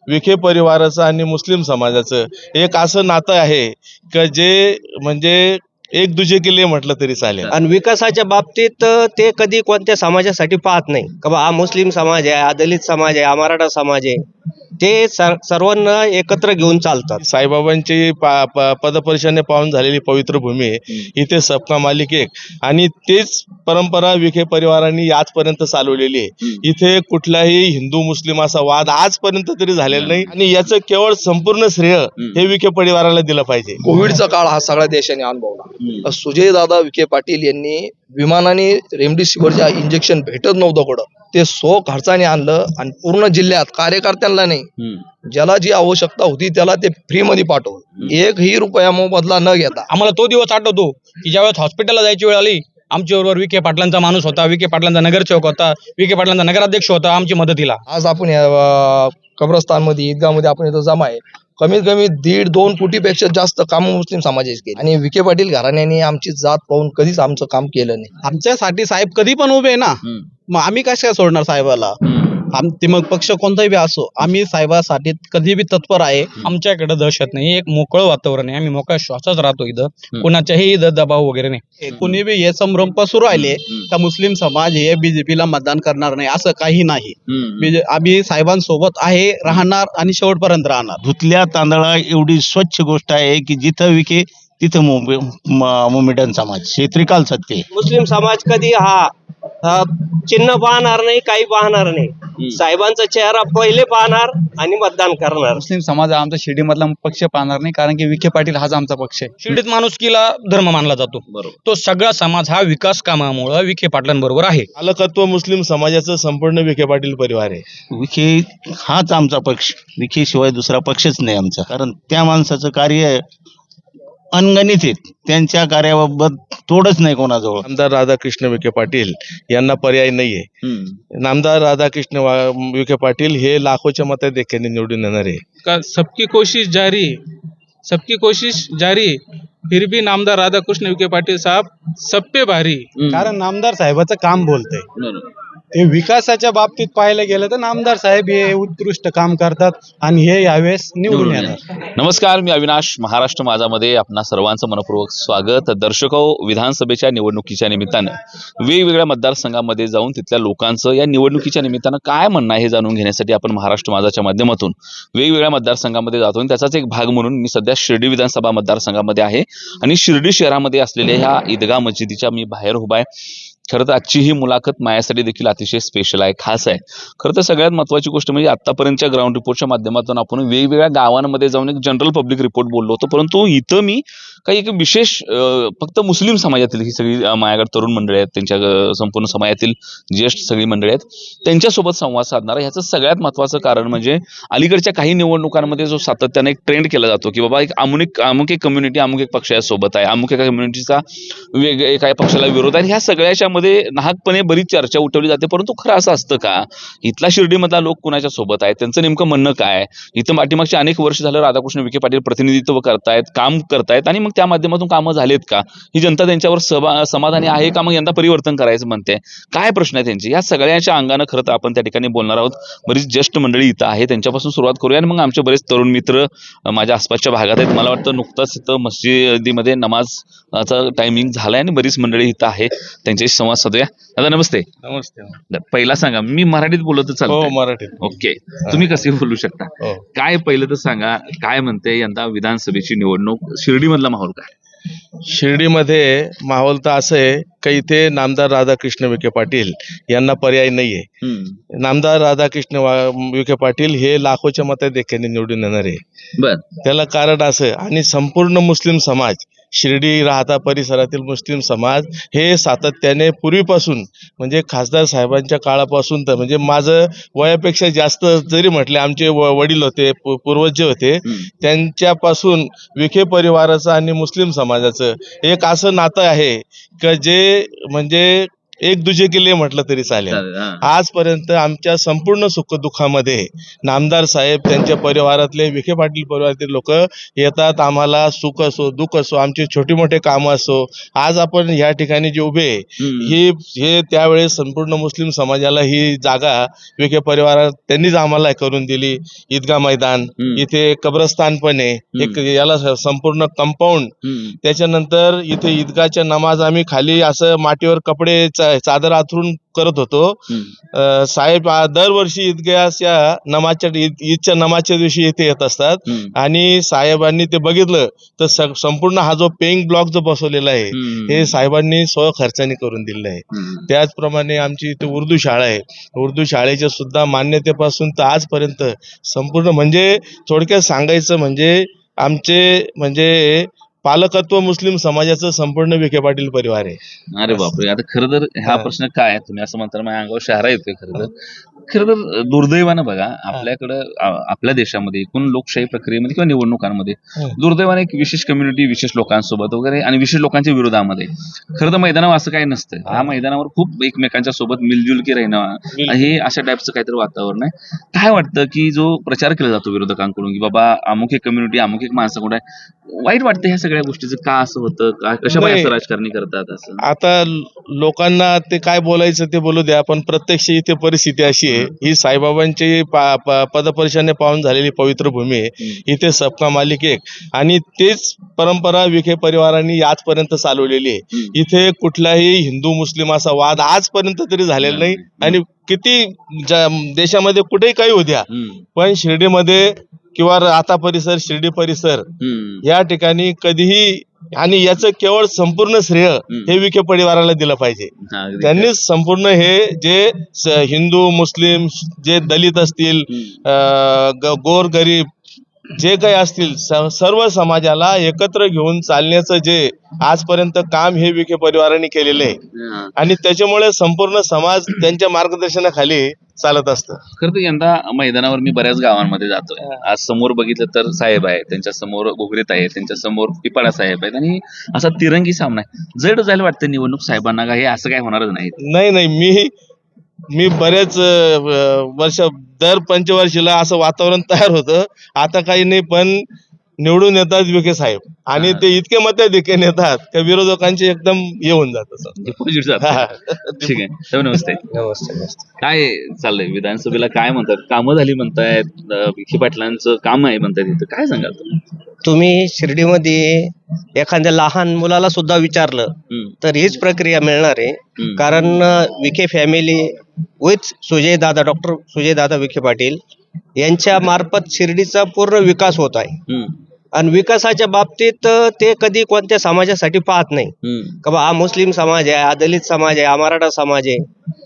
विखे परिवाराचं आणि मुस्लिम समाजाचं एक असं नातं आहे की जे म्हणजे एक दुजे के लिए म्हटलं तरी चालेल. आणि विकासाच्या बाबतीत ते कधी कोणत्या समाजासाठी पाहत नाही का बा हा मुस्लिम समाज आहे, हा दलित समाज आहे, हा मराठा समाज आहे. ते सर्वांना एकत्र घेऊन चालतात. साईबाबांची पदपर्शाने पावन झालेली पवित्र भूमी आहे. इथे सबका मालिक एक आणि तेच परंपरा विखे परिवारांनी आजपर्यंत चालवलेली आहे. इथे कुठलाही हिंदू मुस्लिम असा वाद आजपर्यंत तरी झालेला नाही आणि याचं केवळ संपूर्ण श्रेय हे विखे परिवाराला दिलं पाहिजे. कोविडचा काळ हा सगळ्या देशाने अनुभवला. सुजयदादा विखे पाटील यांनी विमानाने रेमडेसिवीरच्या इंजेक्शन भेटत नव्हतं कुठं, ते खर्चाने आणलं आणि पूर्ण जिल्ह्यात कार्यकर्त्यांना नाही, ज्याला जी आवश्यकता होती त्याला ते फ्री मध्ये पाठवलं, एकही रुपया मोबदला न घेता. आम्हाला तो दिवस आठवतो की ज्यावेळेस हॉस्पिटलला जायची वेळ आली, आमच्याबरोबर विखे पाटलांचा माणूस होता, विखे पाटलांचा नगरसेवक होता, विखे पाटलांचा नगराध्यक्ष होता, आमची मदतीला. आज आपण कब्रस्तान मध्ये ईदगाह आपण इथं जमा आहे. कमीत कमी 1.5-2 कोटीपेक्षा जास्त काम मुस्लिम समाजाचे केले आणि विखे पाटील घराण्याने आमची जात पाहून कधीच आमचं काम केलं नाही. आमच्यासाठी साहेब कधी पण उभे ना, मग आम्ही कसं काय सोडणार साहेबाला? ते मग पक्ष कोणताही बी असो, आम्ही साहेबासाठी कधी बी तत्पर आहे. आमच्याकडे दहशत नाही, एक मोकळं वातावरण आहे, आम्ही मोकळ्या श्वासात राहतो. इथं कोणाच्याही इथं दबाव वगैरे नाही. कोणी बी हे संभ्रम पसरू राहिले का मुस्लिम समाज हे बीजेपीला मतदान करणार नाही, असं काही नाही. आम्ही साहेबांसोबत आहे, राहणार आणि शेवटपर्यंत राहणार. धुतल्या तांदळा एवढी स्वच्छ गोष्ट आहे की जिथं विखे तिथं मोमेडन समाज हे त्रिकाल सत्य. मुस्लिम समाज कधी चिन्ह पाहणार नाही, काही पाहणार नाही. साहेबांचा चेहरा पहिले पाहणार आणि मतदान करणार. मुस्लिम समाज आमचा शिर्डी मधला पक्ष पाहणार नाही, कारण की विखे पाटील हाच आमचा पक्ष आहे. शिर्डीत माणुसकीला धर्म मानला जातो. तो सगळा समाज हा विकास कामामुळे विखे पाटलांबरोबर आहे. पालकत्व मुस्लिम समाजाचं संपूर्ण विखे पाटील परिवार आहे. विखे हाच आमचा पक्ष, विखे शिवाय दुसरा पक्षच नाही आमचा. कारण त्या माणसाचं कार्य अनगणित आहे, त्यांच्या कार्याबाबत तोडच नाही कोणाजवळ. नामदार राधाकृष्ण विखे पाटील यांना पर्याय नाहीये. नामदार राधाकृष्ण विखे पाटील हे लाखोच्या मताधिक्याने निवडून येणार आहे. का सबकी कोशिश जारी फिर भी नामदार राधाकृष्ण विखे पाटील साहब सब पे भारी. कारण नामदार साहेबाचं काम बोलतंय. ते विकासाच्या बाबतीत पाहायला गेलं तर नामदार साहेब हे उत्कृष्ट काम करतात आणि हे यावेळेस निवडून येणार. नमस्कार, मी अविनाश. महाराष्ट्र माझामध्ये आपणा सर्वांचं मनपूर्वक स्वागत. दर्शको, विधानसभेच्या निवडणुकीच्या निमित्तानं वेगवेगळ्या मतदारसंघामध्ये जाऊन तिथल्या लोकांचं या निवडणुकीच्या निमित्तानं काय म्हणणं आहे हे जाणून घेण्यासाठी आपण महाराष्ट्र माझाच्या माध्यमातून वेगवेगळ्या मतदारसंघामध्ये जातो. आणि त्याचाच एक भाग म्हणून मी सध्या शिर्डी विधानसभा मतदारसंघामध्ये आहे आणि शिर्डी शहरामध्ये असलेल्या ह्या ईदगाह मस्जिदीच्या मी बाहेर उभा आहे. खरं तर आजची ही मुलाखत माझ्यासाठी देखील अतिशय स्पेशल आहे, खास आहे. खरं तर सगळ्यात महत्त्वाची गोष्ट म्हणजे आत्तापर्यंतच्या ग्राउंड रिपोर्टच्या माध्यमातून आपण वेगवेगळ्या गावांमध्ये जाऊन एक जनरल पब्लिक रिपोर्ट बोललो होतो, परंतु इथं मी काही एक विशेष फक्त मुस्लिम समाजातील ही सगळी माझ्याकडे तरुण मंडळी आहेत, त्यांच्या संपूर्ण समाजातील ज्येष्ठ सगळी मंडळी आहेत, त्यांच्यासोबत संवाद साधणार. ह्याचं सगळ्यात महत्त्वाचं कारण म्हणजे अलीकडच्या काही निवडणुकांमध्ये जो सातत्याने एक ट्रेंड केला जातो की बाबा एक अमुक एक कम्युनिटी अमुक एक पक्षासोबत आहे, अमुक एका कम्युनिटीचा एका पक्षाला विरोध आहे. ह्या सगळ्याच्या मध्ये नाहकपणे बरीच चर्चा उठवली जाते, परंतु खरं असं असतं का? इथला शिर्डीमधला लोक कुणाच्या सोबत आहे, त्यांचं नेमकं म्हणणं काय? इथं पाठीमागच्या अनेक वर्ष झालं राधाकृष्ण विखे पाटील प्रतिनिधित्व करतायत, काम करतायत आणि मग त्या माध्यमातून कामं झालेत का? ही जनता त्यांच्यावर समाधानी आहे का? मग यंदा परिवर्तन करायचं म्हणते, काय प्रश्न आहे त्यांची? या सगळ्याच्या अंगानं खरं तर आपण त्या ठिकाणी बोलणार आहोत. बरीच ज्येष्ठ मंडळी इथं आहे, त्यांच्यापासून सुरुवात करूया आणि मग आमचे बरेच तरुण मित्र माझ्या आसपासच्या भागात आहेत. मला वाटतं नुकताच इथं मस्जिदीमध्ये नमाजचा टायमिंग झालाय आणि बरीच मंडळी इथं आहे, त्यांच्याशी संवाद साधूया. दादा नमस्ते. नमस्ते. पहिला सांगा, मी मराठीत बोलत तर हो, चालतं? मराठीत. ओके, तुम्ही कसे बोलू शकता? हो. काय पहिलं तर सांगा, काय म्हणते यंदा विधानसभेची निवडणूक, शिर्डी मधला माहोल काय? शिर्डीमध्ये माहोल तर असं आहे की इथे नामदार राधाकृष्ण विखे पाटील यांना पर्याय नाहीये. नामदार राधाकृष्ण विखे पाटील हे लाखोच्या मताधिक्याने निवडून येणार आहे. बर, त्याला कारण असं आणि संपूर्ण मुस्लिम समाज, शिर्डी राहता परिसरातील मुस्लिम समाज हे सातत्याने पूर्वीपासून म्हणजे खासदार साहेबांच्या काळापासून तर म्हणजे माझं वयापेक्षा जास्त जरी म्हटले, आमचे वडील होते, पूर्वज जे होते, त्यांच्यापासून विखे परिवाराचं आणि मुस्लिम समाजाचं एक असं नातं आहे की जे म्हणजे एक दुजे के लिए म्हटलं तरी चालेल. चालेल, हा. आजपर्यंत आमच्या संपूर्ण सुखदुःखामध्ये नामदार साहेब, त्यांच्या परिवारातले, विखे पाटील परिवारातील लोक येतात. आम्हाला सुख असो दुःख असो, आमचे छोटे मोठे कामं असो, आज आपण ह्या ठिकाणी जे उभे आहे, हे त्यावेळेस संपूर्ण मुस्लिम समाजाला ही जागा विखे परिवारात त्यांनीच आम्हाला करून दिली. ईदगाह मैदान, इथे कब्रस्तान पण आहे, एक याला संपूर्ण कंपाऊंड. त्याच्यानंतर इथे ईदगाहच्या नमाज आम्ही खाली असं मातीवर कपडे चादर आथरून करत होतो. साहेब दरवर्षी ईदगाहच्या ईदच्या नमाजच्या दिवशी इथे येत असतात आणि साहेबांनी ते बघितलं तर संपूर्ण हा जो पेइंग ब्लॉक जो बसवलेला आहे हे साहेबांनी खर्चाने करून दिलेलं आहे. त्याचप्रमाणे आमची इथे उर्दू शाळा आहे. उर्दू शाळेच्या सुद्धा मान्यतेपासून तर आजपर्यंत संपूर्ण म्हणजे थोडक्यात सांगायचं म्हणजे आमचे म्हणजे पालकत्व मुस्लिम समाजाचं संपूर्ण विखे पाटील परिवार आहे. अरे बापरे, आता खरं तर हा प्रश्न काय तुम्ही असं म्हणता माझ्या अंगावर शहरा येतोय. खरं तर दुर्दैवानं बघा आपल्याकडं आपल्या देशामध्ये एकूण लोकशाही प्रक्रियेमध्ये किंवा निवडणुकांमध्ये दुर्दैवाने एक विशेष कम्युनिटी, विशेष लोकांसोबत वगैरे आणि विशेष लोकांच्या विरोधामध्ये खरं तर मैदानावर असं काही नसतं. ह्या मैदानावर खूप एकमेकांच्या सोबत मिलजुल राहणं हे अशा टाईपचं काहीतरी वातावरण आहे. काय वाटतं की जो प्रचार केला जातो विरोधकांकडून की बाबा अमुक एक कम्युनिटी, अमुक एक माणसाकडे वाईट वाटतं ह्या सगळ्या गोष्टीचं का असं होतं, कशामुळे असं राजकारणी करतात असं? आता लोकांना ते काय बोलायचं ते बोलू द्या, पण प्रत्यक्ष इथे परिस्थिती अशी आहे, ही साईबाबांची पदपर्शाने पावन झालेली पवित्र भूमी आहे. इथे सबका मालिक एक आणि तेच परंपरा विखे परिवारांनी आजपर्यंत चालवलेली आहे. इथे कुठलाही हिंदू मुस्लिम असा वाद आजपर्यंत तरी झालेला नाही आणि किती देशामध्ये कुठेही काही होत्या, पण शिर्डीमध्ये किंवा आता परिसर, शिर्डी परिसर या ठिकाणी कधीही, आणि याचं केवळ संपूर्ण श्रेय हे विखे परिवाराला दिलं पाहिजे. त्यांनीच संपूर्ण हे जे हिंदू मुस्लिम, जे दलित असतील, गोर गरीब जे काही असतील, सर्व समाजाला एकत्र घेऊन चालण्याचं जे आजपर्यंत काम हे विखे परिवाराने केलेलं आहे आणि त्याच्यामुळे संपूर्ण समाज त्यांच्या मार्गदर्शनाखाली चालत असतं. खरं तर यंदा मैदानावर मी बऱ्याच गावांमध्ये जातोय. आज समोर बघितलं तर साहेब आहे, त्यांच्या समोर घोगरेत आहे, त्यांच्या समोर पिपाळा साहेब आहेत आणि असा तिरंगी सामना आहे. जड जायला वाटतं निवडणूक साहेबांना का हे असं काय होणारच नाही? नाही, मी बरेच वर्ष दर पंचवर्षीला असं वातावरण तयार होतं. आता काही नाही, पण निवडून येतात विखे साहेब आणि ते इतके मताधिक्याने येतात का विरोधकांचे एकदम येऊन जातात. डिपॉझिट जातं. ठीक आहे, तर नमस्ते. काय चाललंय विधानसभेला, काय म्हणतात, कामं झाली म्हणतायत, विखे पाटलांचं काम आहे म्हणतायत, इथं काय सांगाल तुम्ही? तुम्ही शिर्डीमध्ये एखाद्या लहान मुलाला सुद्धा विचारलं तर हीच प्रक्रिया मिळणार आहे. कारण विखे फॅमिली विथ सुजयदादा, डॉक्टर सुजयदादा विखे पाटील यांच्या मार्फत शिर्डीचा पूर्ण विकास होत आहे आणि विकासाच्या बाबतीत ते कधी कोणत्या समाजासाठी पाहत नाही का बा हा मुस्लिम समाज आहे, हा दलित समाज आहे, हा मराठा समाज आहे.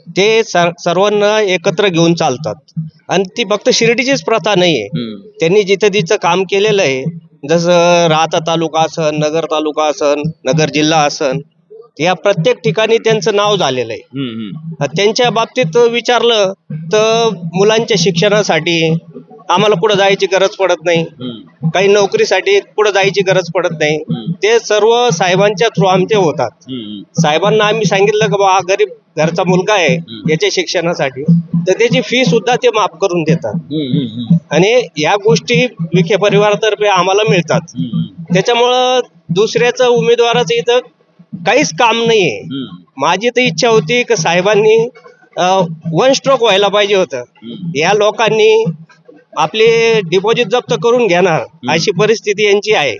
ते सर्वांना एकत्र घेऊन चालतात आणि ती फक्त शिर्डीचीच प्रथा नाहीये. त्यांनी जिथं जिथं काम केलेलं आहे, जसं राहता तालुका असन, नगर तालुका असन, नगर जिल्हा असन, या प्रत्येक ठिकाणी त्यांचं नाव झालेलं आहे. त्यांच्या बाबतीत विचारलं तर मुलांच्या शिक्षणासाठी आम्हाला पुढे जायची गरज पडत नाही, काही नोकरीसाठी पुढे जायची गरज पडत नाही. ते सर्व साहेबांच्या थ्रू आमचे होतात. साहेबांना आम्ही सांगितलं की बाबा गरीब घरचा मुलगा आहे याच्या शिक्षणासाठी, तर त्याची फी सुद्धा ते माफ करून देतात आणि या गोष्टी विखे परिवारातर्फे आम्हाला मिळतात. त्याच्यामुळं दुसऱ्याचं उमेदवाराचं इथं काहीच काम नाहीये. माझी तर इच्छा होती की साहेबांनी वन स्ट्रोक व्हायला पाहिजे होतं. या लोकांनी आपले डिपॉझिट जप्त करून घेणार अशी परिस्थिती यांची आहे.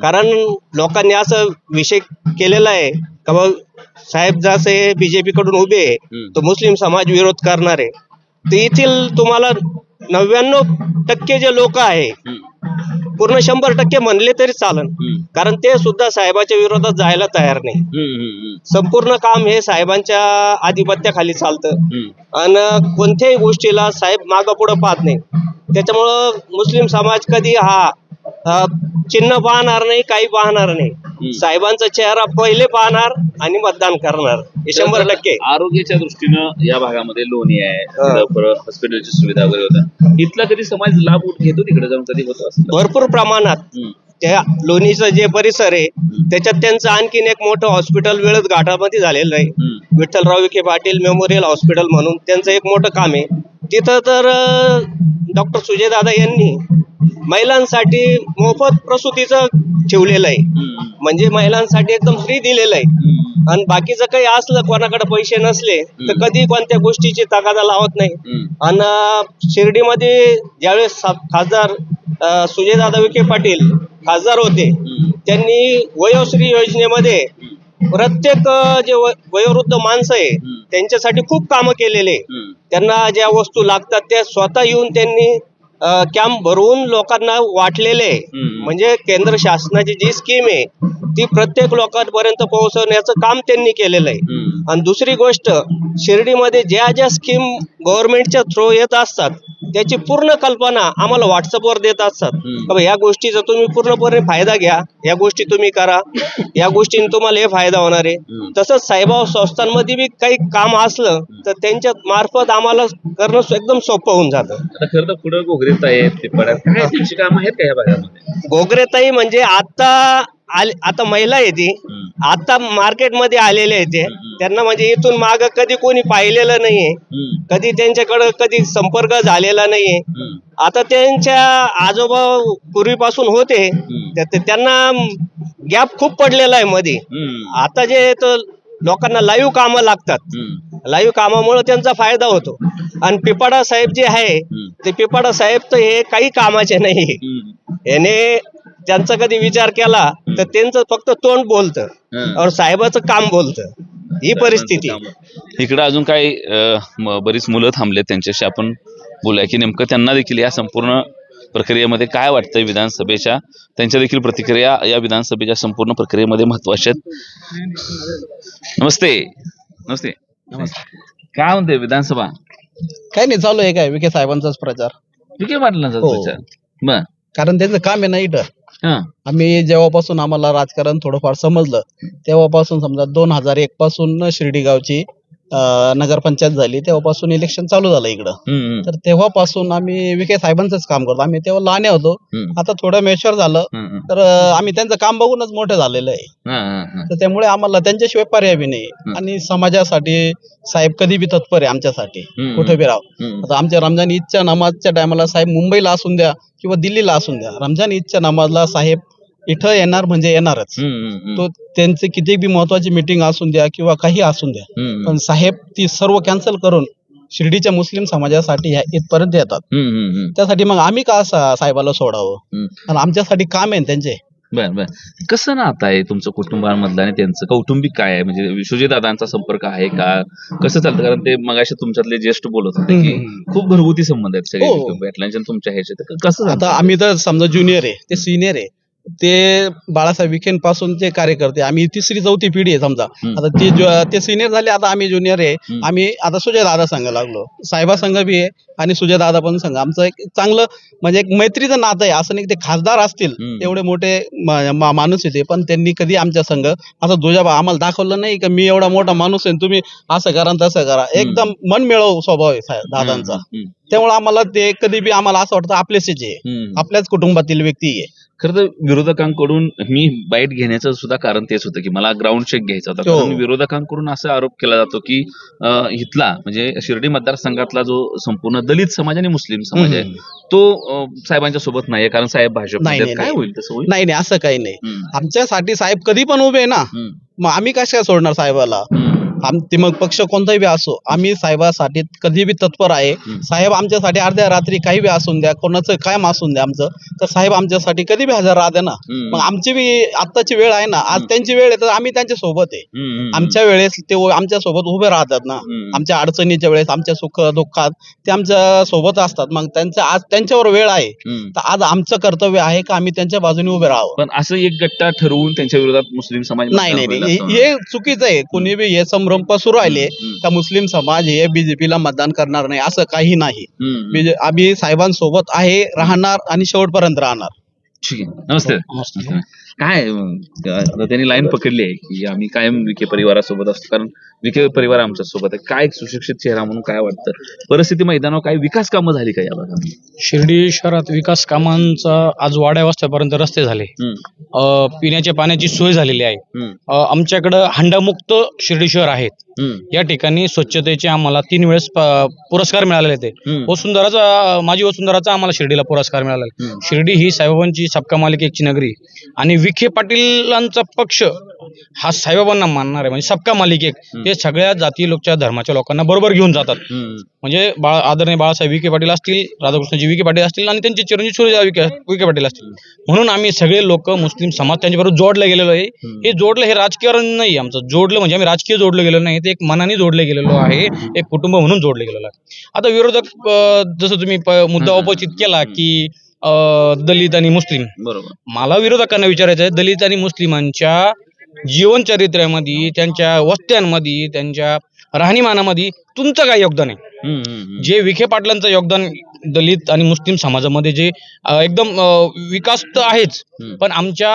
कारण लोकांनी असं विषय केलेला आहे का साहेब जसे बीजेपी कडून उभे आहे तर मुस्लिम समाज विरोध करणार आहे. तर येथील तुम्हाला 99% जे लोक आहे, पूर्ण 100% म्हणले तरी चालन, कारण ते सुद्धा साहेबाच्या विरोधात जायला तयार नाही. संपूर्ण काम हे साहेबांच्या आधिपत्याखाली चालतं आणि कोणत्याही गोष्टीला साहेब मागं पुढं पाहत नाही. त्याच्यामुळं मुस्लिम समाज कधी चिन्ह पाहणार नाही, काही पाहणार नाही. साहेबांचा चेहरा पहिले पाहणार आणि मतदान करणार हे 100%. आरोग्याच्या दृष्टीनं या भागामध्ये लोणी आहे, हॉस्पिटलची सुविधा वगैरे होता, इथला कधी समाज लाभ घेतो, तिकडे जाऊन कधी होतो? भरपूर प्रमाणात त्या लोणीचं जे परिसर आहे त्याच्यात त्यांचं आणखीन एक मोठं हॉस्पिटल वेळच घाटामध्ये झालेलं आहे. विठ्ठलराव विखे पाटील मेमोरियल हॉस्पिटल म्हणून त्यांचं एक मोठं काम आहे. तिथं तर डॉक्टर सुजयदादा यांनी महिलांसाठी मोफत प्रसूतीचं ठेवलेलं आहे. म्हणजे महिलांसाठी एकदम फ्री दिलेलं आहे. आणि बाकीचं काही असलं कोणाकडे पैसे नसले तर कधी कोणत्या गोष्टीची तगादा लावत नाही. आणि शिर्डीमध्ये ज्यावेळेस खासदार सुजयदादा विखे पाटील खासदार होते त्यांनी वयोश्री योजनेमध्ये प्रत्येक जे वयोवृद्ध माणसं आहे त्यांच्यासाठी खूप कामं केलेले. त्यांना ज्या वस्तू लागतात त्या स्वतः येऊन त्यांनी कॅम्प भरवून लोकांना वाटलेले. म्हणजे केंद्र शासनाची जी स्कीम आहे ती प्रत्येक लोकांपर्यंत पोहोचवण्याचं काम त्यांनी केलेलं आहे. आणि दुसरी गोष्ट, शिर्डीमध्ये ज्या ज्या स्कीम गव्हर्नमेंटच्या थ्रू येत असतात त्याची पूर्ण कल्पना आम्हाला व्हॉट्सअपवर देत असतात. या गोष्टीचा तुम्ही पूर्णपणे फायदा घ्या, या गोष्टी तुम्ही करा, या गोष्टीने तुम्हाला हे फायदा होणार आहे. तसंच साईबाबा संस्थांमध्ये बी काही काम असलं तर त्यांच्या मार्फत आम्हाला करणं एकदम सोपं होऊन जातं. आता खरं तर पुढे गोगरेताई आहेत, ते पडत काय त्यांची कामं आहेत का या भागामध्ये? गोगरेताई म्हणजे आता महिला आहे ती, आता मार्केटमध्ये आलेले आहे ते. त्यांना म्हणजे इथून माग कधी कोणी पाहिलेलं नाहीये, कधी त्यांच्याकडे कधी संपर्क झालेला नाहीये. आता त्यांच्या आजोबा पूर्वीपासून होते त्यांना गॅप खूप पडलेला आहे मध्ये. आता जे लोकांना लाईव्ह कामं लागतात, लाईव्ह कामामुळे त्यांचा फायदा होतो. आणि पिपाडा साहेब जे आहे ते पिपाडा साहेब तर हे काही कामाचे नाही. याने त्यांचा कधी विचार केला तर त्यांचं फक्त तोंड बोलतं और साहेबाचं काम बोलतं. ही परिस्थिती. इकडे अजून काही बरीच मुलं थांबले, त्यांच्याशी आपण बोलूया की नेमकं त्यांना देखील या संपूर्ण प्रक्रियेमध्ये काय वाटतंय विधानसभेच्या. त्यांच्या देखील प्रतिक्रिया या विधानसभेच्या संपूर्ण प्रक्रियेमध्ये महत्वाच्या आहेत. नमस्ते. नमस्ते. काय म्हणते विधानसभा? काही नाही, चालू आहे काय विखे साहेबांचाच प्रचार. विखे पाटलांचा प्रचार. बर. कारण त्यांचं काम आहे ना इथं. हा. आम्ही जेव्हापासून आम्हाला राजकारण थोडंफार समजलं तेव्हापासून समजा 2001 पासून शिर्डी गावची नगरपंचायत झाली तेव्हापासून इलेक्शन चालू झालं इकडं. तर तेव्हापासून आम्ही विखे साहेबांचंच काम करतो. आम्ही तेव्हा लहान होतो, आता थोडं मॅच्युअर झालं तर आम्ही त्यांचं काम बघूनच मोठं झालेलं आहे. तर त्यामुळे आम्हाला त्यांच्याशिवाय पर्याय बी नाही. आणि समाजासाठी साहेब कधी बी तत्पर आहे आमच्यासाठी, कुठे बी राव. आता आमच्या रमजान ईदच्या नमाजच्या टायमाला साहेब मुंबईला असून द्या किंवा दिल्लीला असून द्या, रमजान ईदच्या नमाजला साहेब इथं येणार म्हणजे येणारच. तो त्यांचे किती बी महत्वाची मीटिंग असून द्या किंवा काही असून द्या, पण साहेब ती सर्व कॅन्सल करून शिर्डीच्या मुस्लिम समाजासाठी इथपर्यंत येतात. त्यासाठी मग आम्ही का साहेबाला सोडावं? आणि आमच्यासाठी काम आहे त्यांचे. बर बर. कसं नातं आहे तुमचं कुटुंबामधलं आणि त्यांचं कौटुंबिक काय आहे? म्हणजे विश्वजितदादांचा संपर्क आहे का? कसं चालतं? कारण ते मगाशी तुमच्यातले ज्येष्ठ बोलत होते की खूप घरगुती संबंध आहेत सगळे भेटल्याच्या तुमच्या ह्याचे. कसं आता आम्ही तर समजा ज्युनियर आहे, ते सिनियर आहे. ते बाळासाहेब विखेंपासून ते कार्यकर्ते, आम्ही 3री-4थी पिढी आहे समजा. आता ते सिनियर झाले, आता आम्ही ज्युनियर आहे. आम्ही आता सुजय दादा संघ लागलो, साहेबा संघ बी आहे आणि सुजय दादा पण संघ. आमचं एक चांगलं म्हणजे एक मैत्रीचं नातं आहे. असं नाही ते खासदार असतील एवढे मोठे माणूस येते, पण त्यांनी कधी आमच्या संघ असं दुजाबा आम्हाला दाखवलं नाही की मी एवढा मोठा माणूस आहे तुम्ही असं करा तसं करा. एकदम मन मिळव स्वभाव आहे दादांचा. त्यामुळे आम्हाला ते कधी बी आम्हाला असं वाटतं आपलेच आहे, आपल्याच कुटुंबातील व्यक्ती आहे. खरं तर विरोधकांकडून मी बाईट घेण्याचं सुद्धा कारण तेच होतं की मला ग्राउंड चेक घ्यायचा होता. कारण विरोधकांकडून असा आरोप केला जातो की इथला म्हणजे शिर्डी मतदारसंघातला जो संपूर्ण दलित समाज आणि मुस्लिम समाज आहे तो साहेबांच्या सोबत नाहीये, कारण साहेब भाजप. काय होईल तसं? होईल नाही, असं काही नाही. आमच्यासाठी साहेब कधी पण उभे ना, मग आम्ही कशा सोडणार साहेबाला? ते मग पक्ष कोणताही बी असो, आम्ही साहेबासाठी कधी बी तत्पर आहे. साहेब आमच्यासाठी अर्ध्या रात्री काही बी असून द्या, कोणाचं कायम असून द्या आमचं, तर साहेब आमच्यासाठी कधी बी हजर राहते ना. मग आमची बी आत्ताची वेळ आहे ना, आज त्यांची वेळ आहे तर आम्ही त्यांच्या सोबत आहे. आमच्या वेळेस ते आमच्या सोबत उभे राहतात ना, आमच्या अडचणीच्या वेळेस, आमच्या सुख दुःखात ते आमच्या सोबत असतात. मग आज त्यांच्यावर वेळ आहे तर आज आमचं कर्तव्य आहे का आम्ही त्यांच्या बाजूने उभे राहावं. पण असं एक गट्टा ठरवून त्यांच्या विरोधात मुस्लिम समाज नाही, हे चुकीचं आहे. कोणी बी हे संभ्रम पसरू राहिले का मुस्लिम समाज हे बीजेपीला मतदान करणार नाही, असं काही नाही. आम्ही साहेबांसोबत आहे, राहणार आणि शेवटपर्यंत राहणार. ठीक आहे. नमस्ते. काय आता त्यांनी लाईन पकडली आहे की आम्ही कायम विखे परिवारासोबत असतो, कारण विखे परिवार आमच्या सोबत आहे. काय एक सुशिक्षित चेहरा म्हणून काय वाटतं, परिस्थिती मैदानावर काय विकास कामं झाली का या भागात? शिर्डी शहरात विकास कामांचा आज वाड्या वस्त्यापर्यंत रस्ते झाले, पिण्याच्या पाण्याची सोय झालेली आहे. आमच्याकडं हंडामुक्त शिर्डी शहर आहेत. या ठिकाणी स्वच्छतेचे आम्हाला 3 वेळेस पुरस्कार मिळालेले ते. वसुंधराचा, माझी वसुंधराचा आम्हाला शिर्डीला पुरस्कार मिळाला. शिर्डी ही साईबाबांची सबका मालिक एकची नगरी आणि विखे पाटीलांचा पक्ष हा साईबाबांना मानणार आहे, म्हणजे सबका मालिक एक. ते सगळ्या जाती लोकच्या धर्माच्या लोकांना बरोबर घेऊन जातात. म्हणजे आदरणीय बाळासाहेब विखे पाटील असतील, राधाकृष्णजी विखे पाटील असतील आणि त्यांचे चिरंजीव सूर्यदादा विखे पाटील असतील, म्हणून आम्ही सगळे लोक मुस्लिम समाज त्यांच्याबरोबर जोडले गेलेलो आहे. हे जोडलं हे राजकारण नाही आमचं, जोडलं म्हणजे आम्ही राजकीय जोडलं गेलो नाही, ते एक मनाने जोडले गेलेलो आहे, एक कुटुंब म्हणून जोडले गेलेलो आहे. आता विरोधक जसं तुम्ही मुद्दा उपस्थित केला की दलित आणि मुस्लिम, बरोबर. मला विरोधकांना विचारायचं आहे, दलित आणि मुस्लिमांच्या जीवनचरित्र्यामध्ये, त्यांच्या वस्त्यांमध्ये, त्यांच्या राहणीमानामध्ये तुमचं काय योगदान आहे? जे विखे पाटलांचं योगदान दलित आणि मुस्लिम समाजामध्ये जे एकदम विकास तर आहेच, पण आमच्या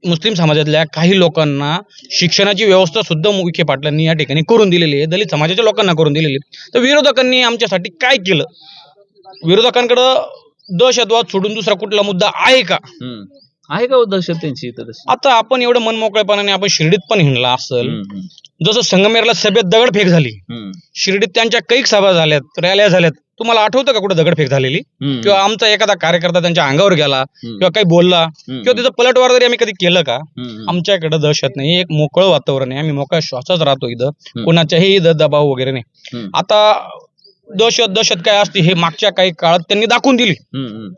मुस्लिम समाजातल्या काही लोकांना शिक्षणाची व्यवस्था सुद्धा विखे पाटलांनी या ठिकाणी करून दिलेली आहे, दलित समाजाच्या लोकांना करून दिलेली आहे. तर विरोधकांनी आमच्यासाठी काय केलं? विरोधकांकडं दहशतवाद सोडून दुसरा कुठला मुद्दा आहे का? आहे का दहशत त्यांची इथं तशी? आता आपण एवढं मनमोकळेपणाने आपण शिर्डीत पण हिंडला असेल, जसं संगमेरला सभेत दगडफेक झाली, शिर्डीत त्यांच्या कैक सभा झाल्यात, रॅल्या झाल्यात. तुम्हाला आठवतं का कुठं दगडफेक झालेली? किंवा आमचा एखादा कार्यकर्ता त्यांच्या अंगावर गेला किंवा काही बोलला किंवा त्याचं पलटवार जरी आम्ही कधी केलं का? आमच्याकडे दहशत नाही, एक मोकळं वातावरण आहे, आम्ही मोकळ्या श्वासात राहतो इथं, कोणाच्याही दबाव वगैरे नाही. आता दहशत काय असते हे मागच्या काही काळात त्यांनी दाखवून दिली.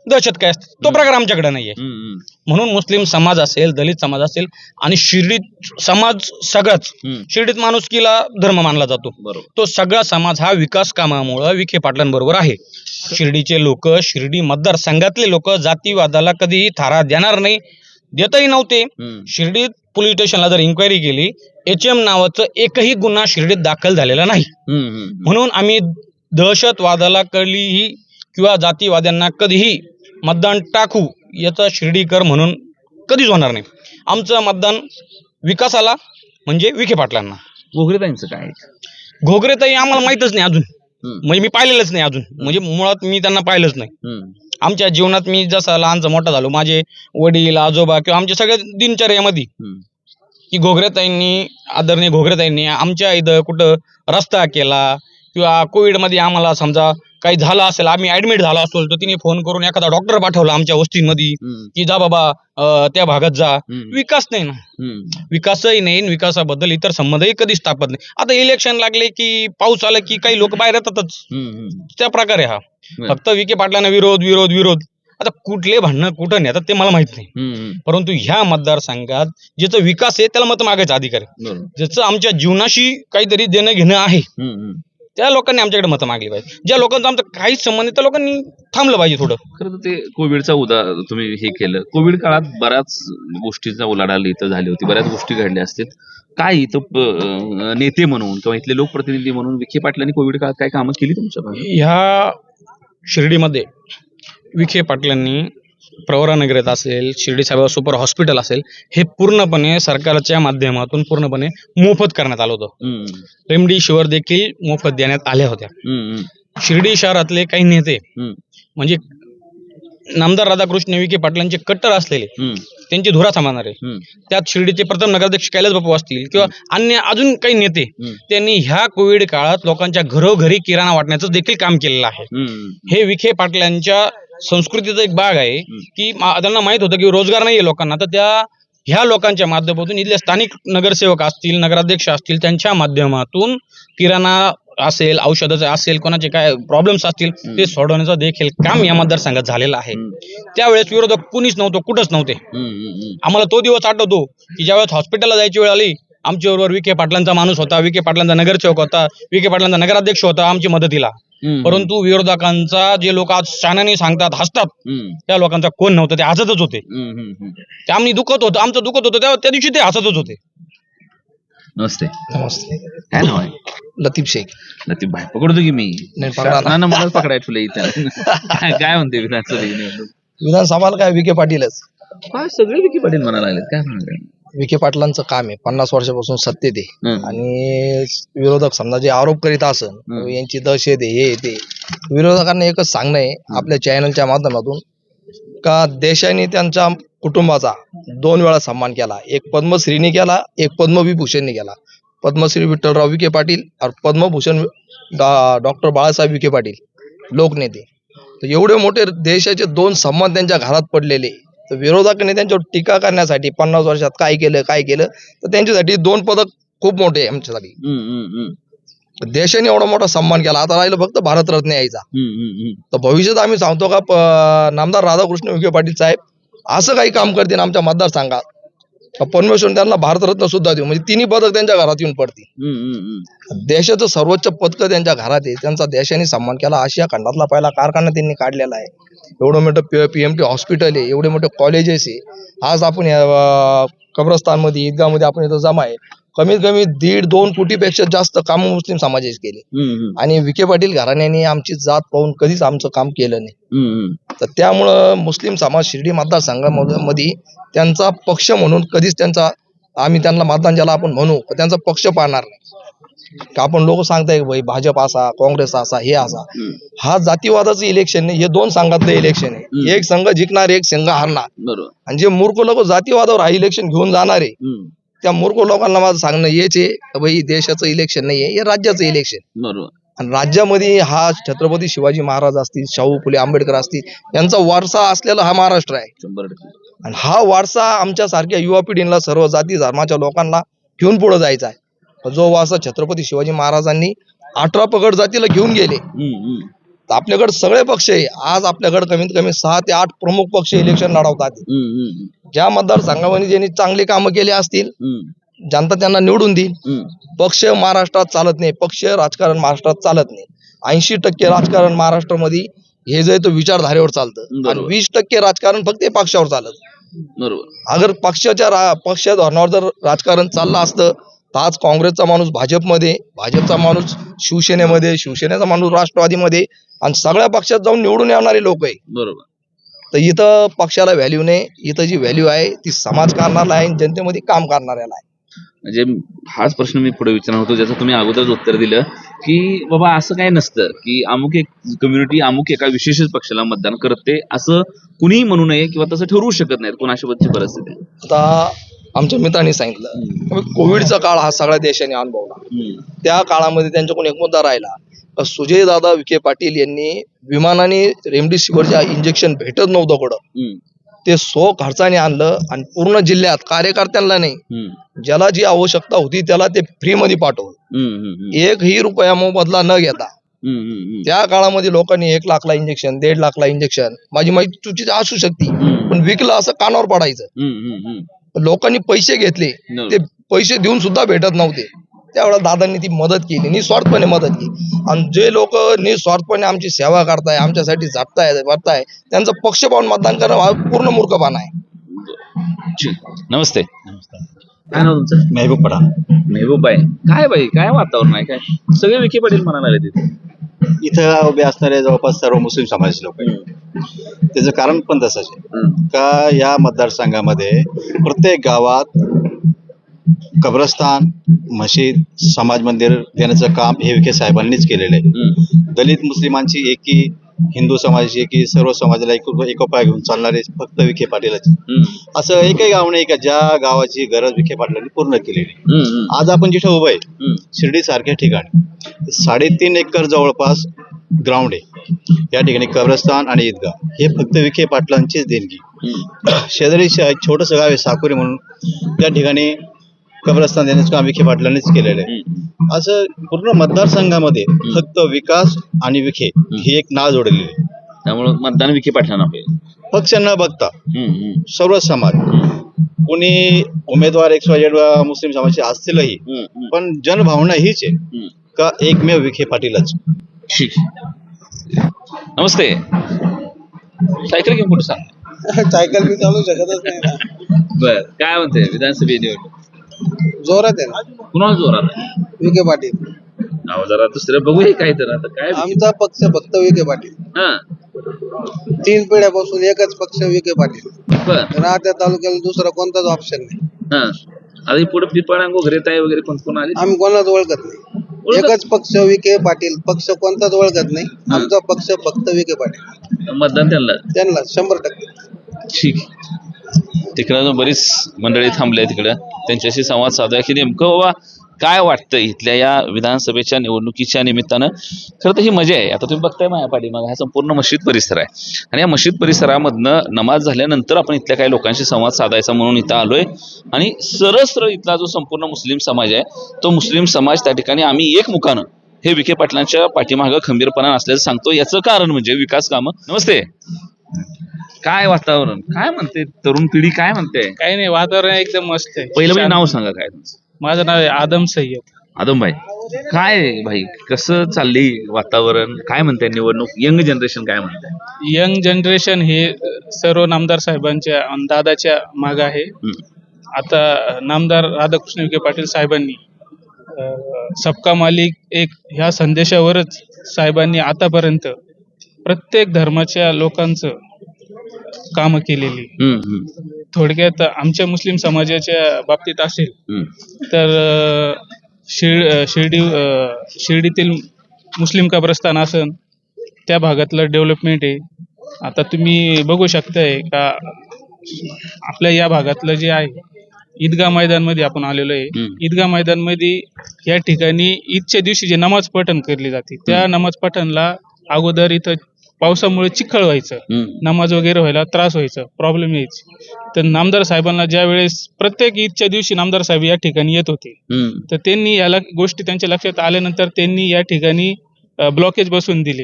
दहशत काय असते तो प्रकार आमच्याकडे नाहीये. म्हणून मुस्लिम समाज असेल, दलित समाज असेल आणि शिर्डीत समाज सगळाच, शिर्डीत माणुसकीला धर्म मानला जातो, तो सगळा समाज हा विकास कामामुळे विखे पाटलांबरोबर आहे. शिर्डीचे लोक, शिर्डी मतदारसंघातले लोक जातीवादाला कधीही थारा देणार नाही, देतही नव्हते. शिर्डीत पोलीस स्टेशनला जर इन्क्वायरी केली, HM नावाचं एकही गुन्हा शिर्डीत दाखल झालेला नाही. म्हणून आम्ही दहशतवादाला कधीही किंवा जातीवाद्यांना कधीही मतदान टाकू याचा शिर्डीकर म्हणून कधीच होणार नाही. आमचं मतदान विकासाला म्हणजे विखे पाटलांना. घोगरेताईंचं काय? घोगरेताई आम्हाला माहितच नाही अजून, म्हणजे मी पाहिलेलंच नाही अजून, म्हणजे मुळात मी त्यांना पाहिलंच नाही. आमच्या जीवनात मी जसा लहानचा मोठा झालो, माझे वडील आजोबा किंवा आमच्या सगळ्या दिनचर्यामध्ये की घोगरेताईंनी, आदरणीय घोगरेताईंनी आमच्या इथं कुठं रस्ता केला किंवा कोविडमध्ये आम्हाला समजा काही झालं असेल, आम्ही ऍडमिट झालो असेल, तर तिने फोन करून एखादा डॉक्टर पाठवला आमच्या वस्तीमध्ये की जा बाबा त्या भागात जा. विकास नाही ना, विकासही नाही, विकासाबद्दल इतर संबंधही कधी स्थापत नाही. आता इलेक्शन लागले की पाऊस आला की काही लोक बाहेर येतातच, त्या प्रकारे हा फक्त विखे पाटलांना विरोध विरोध विरोध. आता कुठले भांडणं कुठं नेतात ते मला माहित नाही, परंतु ह्या मतदारसंघात ज्याचा विकास आहे त्याला मत मागायचा अधिकार आहे, ज्याचं आमच्या जीवनाशी काहीतरी देणं घेणं आहे त्या लोकांनी आमच्याकडे मतं मागली पाहिजे. ज्या लोकांचा आमचा काहीच संबंध त्या लोकांनी थांबलं पाहिजे थोडं. खरं तर ते कोविडचा तुम्ही हे केलं, कोविड काळात बऱ्याच गोष्टीचा उलाढाल इथं झाली होती, बऱ्याच गोष्टी घडल्या असतील. काय इथं नेते म्हणून किंवा इथले लोकप्रतिनिधी म्हणून विखे पाटलांनी कोविड काळात काय कामं केली तुमच्या भागात? ह्या शिर्डीमध्ये विखे पाटलांनी प्रवरानगरीत असेल, शिर्डी साईबाबा सुपर हॉस्पिटल असेल, हे पूर्णपणे सरकारच्या माध्यमातून पूर्णपणे मोफत करण्यात आलं होतं. रेमडेसिवीर देखील मोफत देण्यात आल्या होत्या. शिर्डी शहरातले काही नेते म्हणजे नामदार राधाकृष्ण विखे पाटलांचे कट्टर असलेले, त्यांची धुरा सांभाळणारे, त्यात शिर्डीचे प्रथम नगराध्यक्ष कैलास बापू असतील किंवा अन्य अजून काही नेते, त्यांनी ह्या कोविड काळात लोकांच्या घरोघरी किराणा वाटण्याचं देखील काम केलेलं आहे. हे विखे पाटलांच्या संस्कृतीचा एक भाग आहे की त्यांना माहित होतं की रोजगार नाहीये लोकांना, तर ह्या लोकांच्या माध्यमातून इथले स्थानिक नगरसेवक असतील, नगराध्यक्ष असतील, त्यांच्या माध्यमातून किराणा असेल, औषधाचं असेल, कोणाचे काय प्रॉब्लेम्स असतील ते सोडवण्याचं देखील काम या मतदारसंघात झालेलं आहे. त्यावेळेस विरोधक कुणीच नव्हतं, कुठंच नव्हते. आम्हाला तो दिवस आठवतो की ज्यावेळेस हॉस्पिटलला जायची वेळ आली, आमच्याबरोबर विखे पाटलांचा माणूस होता, विखे पाटलांचा नगरसेवक होता, विखे पाटलांचा नगराध्यक्ष होता आमची मदतीला. परंतु विरोधकांचा जे लोक आज शानाने सांगतात, हसतात, त्या लोकांचा कोण नव्हतं, ते हसतच होते. ते आम्ही दुखत होतं, आमचं दुखत होतं, त्या दिवशी ते हसतच होते. नमस्ते. नमस्ते. काय नाव आहे? लतीफ शेख. लतीफ भाई पकडतो की मी? नाही, पकडा ना. मलाच पकडायचं इथं. काय म्हणते विधानसभेची निवडणूक? विधानसभाला काय विखे पाटीलच. काय सगळे विखे पाटील म्हणायला लागलेत, काय म्हणाले? विखे पाटलांचं काम आहे 50 वर्षापासून सत्तेत आहे हं. आणि विरोधक समजा जे आरोप करीत असन यांची दहशत आहे हे ते विरोधकांना एकच सांगणं आहे आपल्या चॅनलच्या माध्यमातून का देशाने त्यांच्या कुटुंबाचा 2 वेळा सन्मान केला. एक पद्मश्रीने केला, एक पद्मविभूषणने केला. पद्मश्री विठ्ठलराव विखे पाटील आणि पद्मभूषण डॉक्टर बाळासाहेब विखे पाटील लोकनेते. तर एवढे मोठे देशाचे 2 सन्मान त्यांच्या घरात पडलेले. तर विरोधकांनी त्यांच्यावर टीका करण्यासाठी 50 वर्षात काय केलं तर त्यांच्यासाठी 2 पदक खूप मोठे आहे आमच्यासाठी. देशाने एवढा मोठा सन्मान केला, आता राहिलं फक्त भारतरत्न यायचा. तर भविष्यात आम्ही सांगतो का नामदार राधाकृष्ण विखे पाटील साहेब असं काही काम करतील आमच्या मतदारसंघात का परमेश्वर त्यांना भारतरत्न सुद्धा देऊ, म्हणजे 3 पदक त्यांच्या घरात येऊन पडतील. देशाचं सर्वोच्च पदक त्यांच्या घरात आहे, त्यांचा देशाने सन्मान केला. आशिया खंडातला पहिला कारखाना त्यांनी काढलेला आहे. एवढं मोठं PMT हॉस्पिटल आहे, एवढे मोठे कॉलेजेस आहे. आज आपण कब्रस्तानमध्ये ईदगाहमध्ये आपण इथं जमा आहे. कमीत कमी 1.5-2 कोटीपेक्षा जास्त काम मुस्लिम समाजाचे केले आणि विखे पाटील घराण्याने आमची जात पाहून कधीच आमचं काम केलं नाही. तर त्यामुळं मुस्लिम समाज शिर्डी मतदारसंघामध्ये त्यांचा पक्ष म्हणून कधीच आम्ही त्यांना मतदान ज्याला आपण म्हणू त्यांचा पक्ष पाहणार नाही. का आपण लोक सांगताय भाई भाजप असा काँग्रेस असा हे असा, हा जातीवादाचं इलेक्शन नाही, हे 2 संघातलं इलेक्शन आहे. एक संघ जिंकणार एक संघ हारणार. आणि जे मूर्ख लोक जातीवादावर हा इलेक्शन घेऊन जाणार आहे त्या मूर्ख लोकांना माझं सांगणं हेच आहे भाई देशाचं इलेक्शन नाहीये, हे राज्याचं इलेक्शन. आणि राज्यामध्ये हा छत्रपती शिवाजी महाराज असतील, शाहू फुले आंबेडकर असतील यांचा वारसा असलेला हा महाराष्ट्र आहे. आणि हा वारसा आमच्या सारख्या युवा पिढीला सर्व जाती धर्माच्या लोकांना घेऊन पुढे जायचा आहे. जो वारसा छत्रपती शिवाजी महाराजांनी 18 पगड जातीला घेऊन गेले. तर आपल्याकडे सगळे पक्ष आहे. आज आपल्याकडे कमीत कमी 6 ते 8 प्रमुख पक्ष इलेक्शन लढवतात. ज्या मतदारसंघामध्ये ज्यांनी चांगली कामं केली असतील जनता त्यांना निवडून देईल. पक्ष महाराष्ट्रात चालत नाही, पक्ष राजकारण महाराष्ट्रात चालत नाही. 80% राजकारण महाराष्ट्रामध्ये हे जे तो विचारधारेवर चालतं आणि 20% राजकारण फक्त पक्षावर चालत. अगर पक्ष धोरणावर जर राजकारण चाललं असतं तर आज काँग्रेसचा माणूस भाजपमध्ये, भाजपचा माणूस शिवसेनेमध्ये, शिवसेनेचा माणूस राष्ट्रवादीमध्ये आणि सगळ्या पक्षात जाऊन निवडून येणारे लोक आहे. बरोबर. तर इथं पक्षाला व्हॅल्यू नाही, इथं जी व्हॅल्यू आहे ती समाजकारणाला आहे, जनतेमध्ये काम करणाऱ्याला आहे. म्हणजे हाच प्रश्न मी पुढे विचारणार होतो, ज्याचं तुम्ही अगोदरच उत्तर दिलं की बाबा असं काय नसतं की अमुक एक कम्युनिटी अमुक एका विशेष पक्षाला मतदान करते असं कुणीही म्हणू नये किंवा तसं ठरवू शकत नाही. कोणाशी परिस्थिती आहे. आता आमच्या मित्रांनी सांगितलं कोविडचा काळ हा सगळ्या देशाने अनुभवला. त्या काळामध्ये त्यांच्याकडून एक मुद्दा राहिला, सुजयदादा विखे पाटील यांनी विमानाने रेमडेसिवीरच्या इंजेक्शन भेटत नव्हतं कुठं, ते खर्चाने आणलं आणि पूर्ण जिल्ह्यात कार्यकर्त्यांना नाही ज्याला जी आवश्यकता होती त्याला ते फ्री मध्ये पाठवलं. 1ही रुपया मोबदला न घेता. त्या काळामध्ये लोकांनी 1 लाखला इंजेक्शन, 1.5 लाखला इंजेक्शन, माझी माहिती चुकीची असू शकते पण विकलं असं कानावर पडायचं. लोकांनी पैसे घेतले, ते पैसे देऊन सुद्धा भेटत नव्हते. त्यावेळेला दादांनी ती मदत केली, निस्वार्थपणे मदत केली. आणि जे लोक निस्वार्थपणे आमची सेवा करताय, आमच्यासाठी झटताय वरताय, त्यांचा पक्ष पाहून मतदान करणं हा पूर्ण मूर्खपणा आहे. नमस्ते. काय नाव तुमचं? महबूब पठाण. मेहबूब आहे. काय बाई काय वातावरण आहे, काय सगळे विखे पाटील म्हणायला लागले तिथे? इथं उभे असणारे जवळपास सर्व मुस्लिम समाजाचे लोक आहेत. त्याचं कारण पण तसंच आहे का या मतदारसंघामध्ये प्रत्येक गावात कब्रस्तान, मशीद, समाज मंदिर देण्याचं काम हे विखे साहेबांनीच केलेलं आहे. दलित मुस्लिमांची एकी, हिंदू समाजाची एकी, सर्व समाजाला एकोपा घेऊन चालणारे फक्त विखे पाटीलच. असं एकही गाव नाही का ज्या गावाची गरज विखे पाटलांनी पूर्ण केलेली. आज आपण जिथे उभं आहे शिर्डी सारख्या ठिकाणी 3.5 एकर जवळपास ग्राउंड आहे. या ठिकाणी कब्रस्तान आणि ईदगाह हे फक्त विखे पाटलांचीच देणगी. शेजारी छोटस गाव आहे साकुरी म्हणून, त्या ठिकाणी कब्रस्तान देण्याचं काम विखे पाटलांनीच केलेलं आहे. असं पूर्ण मतदारसंघामध्ये फक्त विकास आणि विखे हे एक नाव जोडलेले आहे. त्यामुळे मतदान विखे पाटलांना होईल. पक्ष न बघता सर्व समाज, कोणी उमेदवार मुस्लिम समाजाचे असतीलही पण जनभावना हीच आहे का एकमेव विखे पाटीलच. ठीक. नमस्ते. सायकल घेऊन कुठे सांग? सायकल मी चालू शकतच नाही ना. बर, काय म्हणते विधानसभे निवडणूक? जोरात आहे ना. कुणाला जोरात आहे? विखे पाटील. अहो जरा दुसरं बघूया काय तर आता काय. आमचा पक्ष फक्त विखे पाटील. हा 3 पिढ्यापासून एकच पक्ष विखे पाटील. बर राहत्या तालुक्याला दुसरा कोणताच ऑप्शन नाही. हा आता पुढे पिपळांगो घरेताय वगैरे कोण आले आम्ही कोणाच ओळखत नाही. एकच पक्ष विखे पाटील. पक्ष कोणताच ओळखत नाही. आमचा पक्ष फक्त विखे पाटील. मतदान त्यांना त्यांना 100%. ठीक तिकडं बरीच मंडळी थांबले तिकडं त्यांच्याशी संवाद साधूया की नेमकं बाबा काय वाटतं इथल्या या विधानसभेच्या निवडणुकीच्या निमित्तानं. खरं तर ही मजा आहे. आता तुम्ही बघताय माझ्या पाठीमागं हा संपूर्ण मशीद परिसर आहे आणि या मशीद परिसरामधनं नमाज झाल्यानंतर आपण इथल्या काही लोकांशी संवाद साधायचा म्हणून इथं आलोय आणि सरळ इथला जो संपूर्ण मुस्लिम समाज आहे तो मुस्लिम समाज त्या ठिकाणी आम्ही एकमुखानं हे विखे पाटलांच्या पाठीमागं खंबीरपणा असल्याचं सांगतो. याचं कारण म्हणजे विकास कामं. नमस्ते, काय वातावरण काय म्हणते तरुण पिढी काय म्हणते? काही नाही, वातावरण एकदम मस्त आहे. पहिलं म्हणजे नाव सांगा काय तुमचं? माझं नाव आहे आदम सय्यद. आदम भाई, काय भाई कसं चालली वातावरण, काय म्हणताय निवडणूक, यंग जनरेशन काय म्हणताय? यंग जनरेशन हे सर्व नामदार साहेबांच्या आणि दादाच्या माग आहे. आता नामदार राधाकृष्ण विखे पाटील साहेबांनी सबका मालिक एक ह्या संदेशावरच साहेबांनी आतापर्यंत प्रत्येक धर्माच्या लोकांचं कामं केलेली. थोडक्यात आमच्या मुस्लिम समाजाच्या बाबतीत असेल तर शिर्डीतील मुस्लिम कब्रस्तान असन त्या भागातलं डेव्हलपमेंट आहे. आता तुम्ही बघू शकताय का आपल्या या भागातलं जे आहे ईदगाह मैदान मध्ये आपण आलेलो आहे. ईदगाह मैदान मध्ये या ठिकाणी ईदच्या दिवशी जे नमाज पठण केली जाते त्या नमाज पठणला अगोदर इथं पावसामुळे चिखल व्हायचं, नमाज वगैरे व्हायला त्रास व्हायचा, प्रॉब्लेम यायची. तर नामदार साहेबांना ज्या वेळेस प्रत्येक ईदच्या दिवशी नामदार साहेब या ठिकाणी येत होते तर त्यांनी याला गोष्टी त्यांच्या लक्षात आल्यानंतर त्यांनी या ठिकाणी ब्लॉकेज बसून दिले.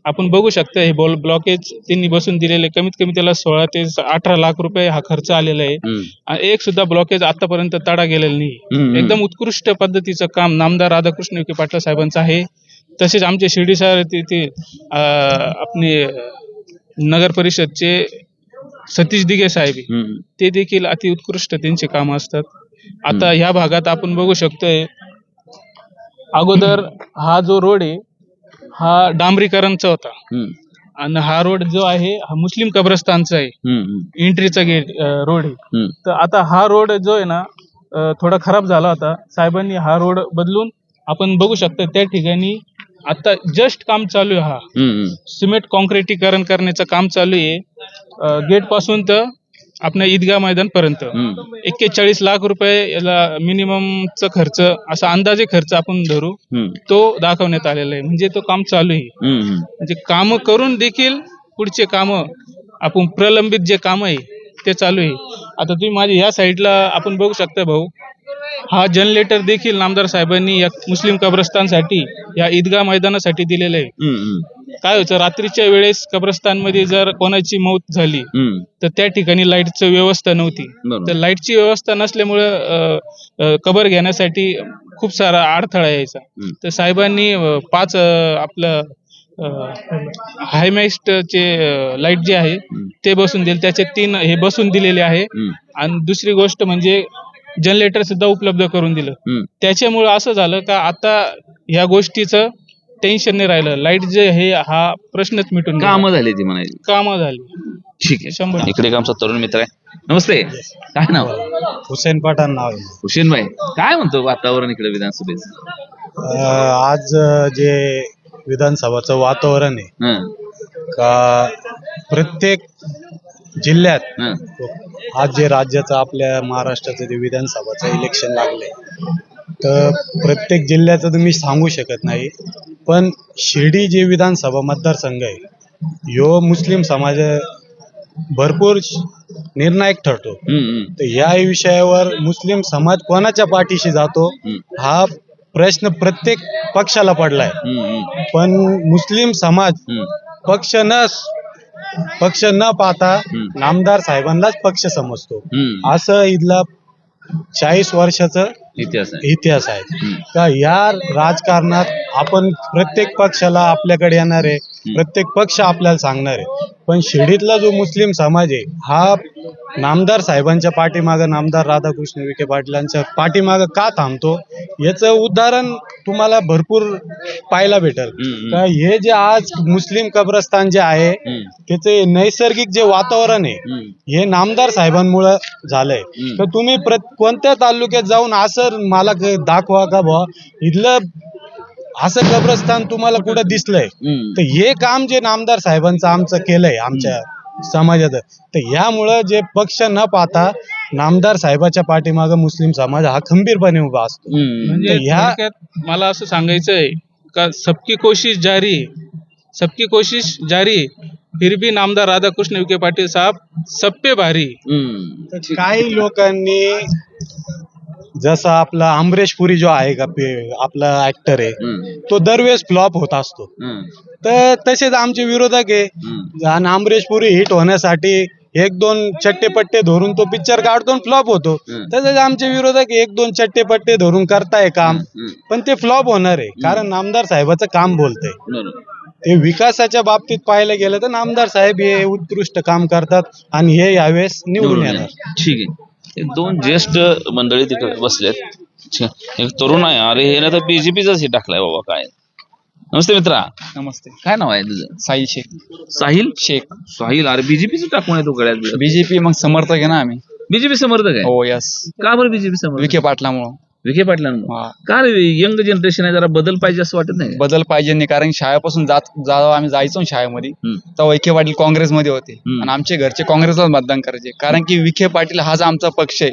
आपण बघू शकता हे ब्लॉकेज त्यांनी बसून दिलेले कमीत कमी त्याला 16 ते 18 लाख रुपये हा खर्च आलेला आहे. एक सुद्धा ब्लॉकेज आतापर्यंत तडा गेलेला नाही. एकदम उत्कृष्ट पद्धतीचं काम नामदार राधाकृष्ण विखे पाटील साहेबांचं आहे. तसेच आमचे शिर्डी शहर तिथे आपले नगर परिषदचे सतीश दिघे साहेब ते देखील अति उत्कृष्ट त्यांचे काम असतात. आता ह्या भागात आपण बघू शकतोय अगोदर हा जो रोड आहे हा डांबरीकरणचा होता आणि हा रोड जो आहे हा मुस्लिम कब्रस्तानचा आहे, एंट्रीचा गेट रोड आहे. तर आता हा रोड जो आहे ना थोडा खराब झाला होता. साहेबांनी हा रोड बदलून आपण बघू शकतो त्या ठिकाणी आता जस्ट काम चालू आहे. हा सिमेंट कॉन्क्रिटीकरण करण्याचं काम चालू आहे. गेट पासून तर आपल्या ईदगाह मैदान पर्यंत 41 लाख रुपये याला मिनिममचा खर्च असा अंदाजे खर्च आपण धरू तो दाखवण्यात आलेला आहे. म्हणजे तो काम चालू आहे. म्हणजे काम करून देखील पुढचे काम आपण प्रलंबित जे काम आहे ते चालू आहे. आता तुम्ही माझ्या या साईडला आपण बघू शकता भाऊ, हा जनरेटर देखील नामदार साहेबांनी या मुस्लिम कब्रस्तानसाठी या ईदगाह मैदानासाठी दिलेलं आहे. काय होतं रात्रीच्या वेळेस कब्रस्तानमध्ये जर कोणाची मौत झाली तर त्या ठिकाणी लाईटची व्यवस्था नव्हती. तर लाईटची व्यवस्था नसल्यामुळे कबर घेण्यासाठी खूप सारा अडथळा यायचा. तर साहेबांनी 5 आपलं हायमॅस्टचे लाईट जे आहे ते बसून दिले, त्याचे 3 हे बसून दिलेले आहे. आणि दुसरी गोष्ट म्हणजे जनरेटर सुद्धा उपलब्ध करून दिलं. त्याच्यामुळे असं झालं का आता या गोष्टीचं टेन्शन नाही राहिलं. लाईट जे हे हा प्रश्नच मिटून कामं झाली ती म्हणायची. कामं झाली. ठीक आहे, 100. इकडे एक आमचा तरुण मित्र आहे. नमस्ते, काय नाव? हुसेन पठाण नाव आहे. हुसेन भाई, काय म्हणतो वातावरण इकडे विधानसभेचं? आज जे विधानसभाचं वातावरण आहे का प्रत्येक जिल्ह्यात आज जे राज्याचं आपल्या महाराष्ट्राचं जे विधानसभाचं इलेक्शन लागलंय तर प्रत्येक जिल्ह्याचं तुम्ही सांगू शकत नाही. पण शिर्डी जे विधानसभा मतदारसंघ आहे ह्यो मुस्लिम समाज भरपूर निर्णायक ठरतो. तर या विषयावर मुस्लिम समाज कोणाच्या पाठीशी जातो हा प्रश्न प्रत्येक पक्षाला पडलाय. पण मुस्लिम समाज पक्ष न पाहता नामदार साहेबांनाच पक्ष समजतो. असं इथला 40 वर्षाचं इतिहास आहे. इतिहास आहे का या राजकारणात आपण प्रत्येक पक्षाला आपल्याकडे येणार आहे, प्रत्येक पक्ष आपल्याला सांगणार आहे, पण शिर्डीतला जो मुस्लिम समाज आहे हा नामदार साहेबांच्या पाठीमागं, नामदार राधाकृष्ण विखे पाटलांच्या पाठीमागं का थांबतो याचं उदाहरण तुम्हाला भरपूर पाहायला भेटल. का हे जे आज मुस्लिम कब्रस्तान जे आहे त्याचे नैसर्गिक जे वातावरण आहे हे नामदार साहेबांमुळे झालंय. तर तुम्ही कोणत्या तालुक्यात जाऊन असं मला दाखवा का बुवा इथलं असं कब्रस्तान तुम्हाला कुठं दिसलंय. तर हे काम जे नामदार साहेबांचं आमचं केलंय आमच्या समाजात, तर ह्यामुळं जे पक्ष न पाहता नामदार साहेबाच्या पाठीमागं मुस्लिम समाज हा खंबीरपणे उभा असतो. म्हणजे थोडक्यात मला असं सांगायचंय का सबकी कोशिश जारी है, सबकी कोशिश जारी है, फिर भी नामदार राधाकृष्ण विखे पाटील साहब सब पे भारी. तर काही लोकांनी जसा आपला अमरीश पुरी जो आहे का आपला ऍक्टर आहे तो दरवेळेस फ्लॉप होत असतो. तर तसेच आमचे विरोधक आहे आणि अमरीश पुरी हिट होण्यासाठी एक दोन चट्टेपट्टे धरून तो पिक्चर काढतो फ्लॉप होतो. तसेच आमचे विरोधक एक दोन चट्टेपट्टे धरून करताय काम, पण ते फ्लॉप होणार आहे कारण नामदार साहेबाचं काम बोलतंय. ते विकासाच्या बाबतीत पाहायला गेलं तर नामदार साहेब हे उत्कृष्ट काम करतात आणि हे यावेळेस निवडून येणार. ठीक आहे. एक दोन ज्येष्ठ मंडळी तिकडे बसलेत. एक तरुण आहे, अरे हे ना तर बीजेपीचाच हे टाकलाय बाबा काय. नमस्ते मित्रा. नमस्ते. काय नाव आहे तुझं? साहिल शेख. साहिल शेख. साहिल, अरे बीजेपीचं टाकून आहे तू गळ्यात. बीजेपी मग समर्थक आहे ना आम्ही. बीजेपी समर्थक आहे? हो यस. का बरं बीजेपी समर्थक? विखे पाटलामुळं. विखे पाटलांमुळे का रे? यंग जनरेशन आहे, जरा बदल पाहिजे असं वाटत नाही? बदल पाहिजे नाही, कारण शाळेपासून आम्ही जायचो शाळेमध्ये तेव्हा विखे पाटील काँग्रेसमध्ये होते आणि आमचे घरचे काँग्रेसला मतदान करायचे, कारण की विखे पाटील हाच आमचा पक्ष आहे.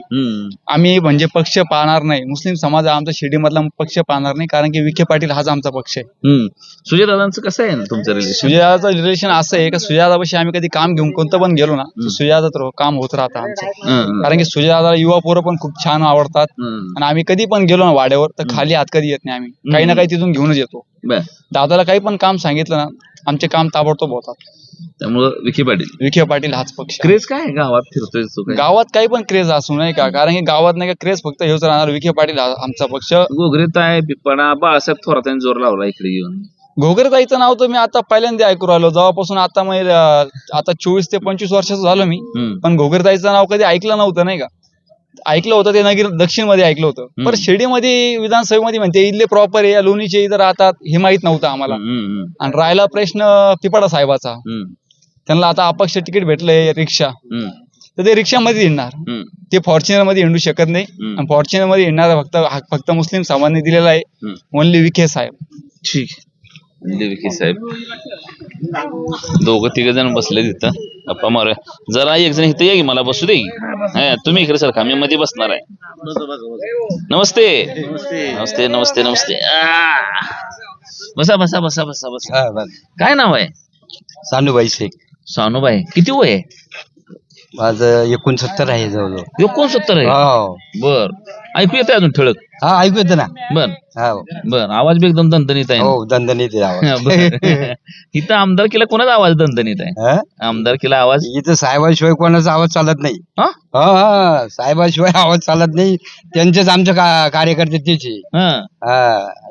आम्ही म्हणजे पक्ष पाहणार नाही, मुस्लिम समाज आमचा शिर्डीमधला पक्ष पाहणार नाही, कारण की विखे पाटील हाच आमचा पक्ष आहे. सुजयदादांचं कसं आहे ना तुमचं रिलेशन? सुजयदादाचं रिलेशन असं आहे का सुजयदादापाशी आम्ही कधी काम घेऊन कोणतं पण गेलो ना सुजयदादा काम होत राहतं आमचं, कारण की सुजयदादाला युवा पोरं पण खूप छान आवडतात आणि आम्ही कधी पण गेलो ना वाड्यावर तर खाली हात कधी येत नाही, आम्ही काही ना काही तिथून घेऊनच येतो. दादाला काही पण काम सांगितलं ना आमचे काम ताबडतोब होतात. त्यामुळं विखे पाटील हाच पक्ष. क्रेज काय गावात फिरतोय? गावात काही पण क्रेज असू नाही का, कारण की गावात नाही का क्रेज फक्त हेच राहणार, विखे पाटील आमचा पक्ष. गोगरेत आहे, पिप्पाणा, बाळासाहेब थोरातांनी जोर लावला इकडे येऊन. घोगरेताईचं नाव तर मी आता पहिल्यांदा ऐकू राहिलो जेव्हापासून आता 24 ते 25 वर्षाचं झालो मी, पण घोगरेताईचं नाव कधी ऐकलं नव्हतं नाही का. ऐकलं होतं ते नगीर दक्षिण मध्ये ऐकलं होतं, पण शिर्डीमध्ये विधानसभेमध्ये म्हणते इथले प्रॉपर आहे लोणीचे इथं राहतात हे माहित नव्हतं आम्हाला. आणि राहिला प्रश्न पिपाडा साहेबाचा, त्यांना आता अपक्ष तिकीट भेटलंय रिक्षा, तर ते रिक्षामध्ये हिंडणार, ते फॉर्च्युनर मध्ये हिंडू शकत नाही. आणि फॉर्च्युनर मध्ये हिंडणार फक्त मुस्लिम समाजाने दिलेला आहे, ओनली विखे साहेब. ठीक विखे साहेब. दोघं तिघ जण बसले तिथं गप्पा मारूया. जरा एक जण इथं ये, मला बसू दे. तुम्ही इकडे सर, मी मध्ये बसणार आहे. नमस्ते नमस्ते नमस्ते नमस्ते. बसा बसा बसा बसा बसा. काय नाव आहे? सानूबाई शेख. सानूबाई, किती वय आहे? माझं 69 आहे जवळजवळ. 69 आहे? बर. ऐकू येते अजून ठळक? हा ऐकू येतं ना. बर बर. आवाज बी एकदम दणदणीत आहे. हो दणदणीत आवाज. इथं आमदारकीला कोणाचा आवाज दणदणीत आहे? आमदारकीला आवाज इथं साहेबाशिवाय कोणाचा आवाज चालत नाही. हा साहेबाशिवाय आवाज चालत नाही, त्यांचेच आमचे कार्यकर्ते त्याचे.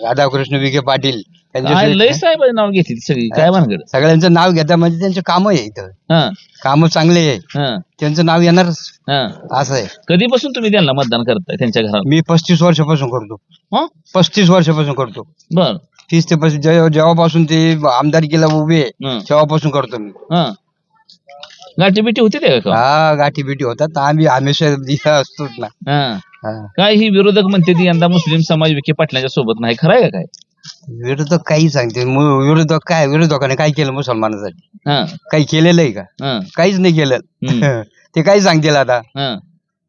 राधाकृष्ण विखे पाटील लय साहेब नाव घेतली सगळी, काय भानगड? सगळ्यांचं नाव घेता म्हणजे त्यांचे काम आहे इथं, काम चांगले आहे, त्यांचं नाव येणार असं आहे. कधीपासून तुम्ही त्यांना मतदान करताय त्यांच्या घरात? मी 35 वर्षापासून करतो. 35 वर्षापासून करतो. बर. 30 ते 35 जेव्हापासून ते आमदारकीला उभे तेव्हापासून करतो मी. गाठी बिटी होती ते का? हा गाठी बिटी होतात, आम्ही हमेशा असतोच ना. काय ही विरोधक म्हणते ती यंदा मुस्लिम समाज विखे पाटलांच्या सोबत नाही, खरं आहे का? काय विरोधक काही सांगते, विरोधकाने काय केलं मुसलमानासाठी? काही केलेलं आहे का? काहीच नाही केलं. ते काही सांगतील आता.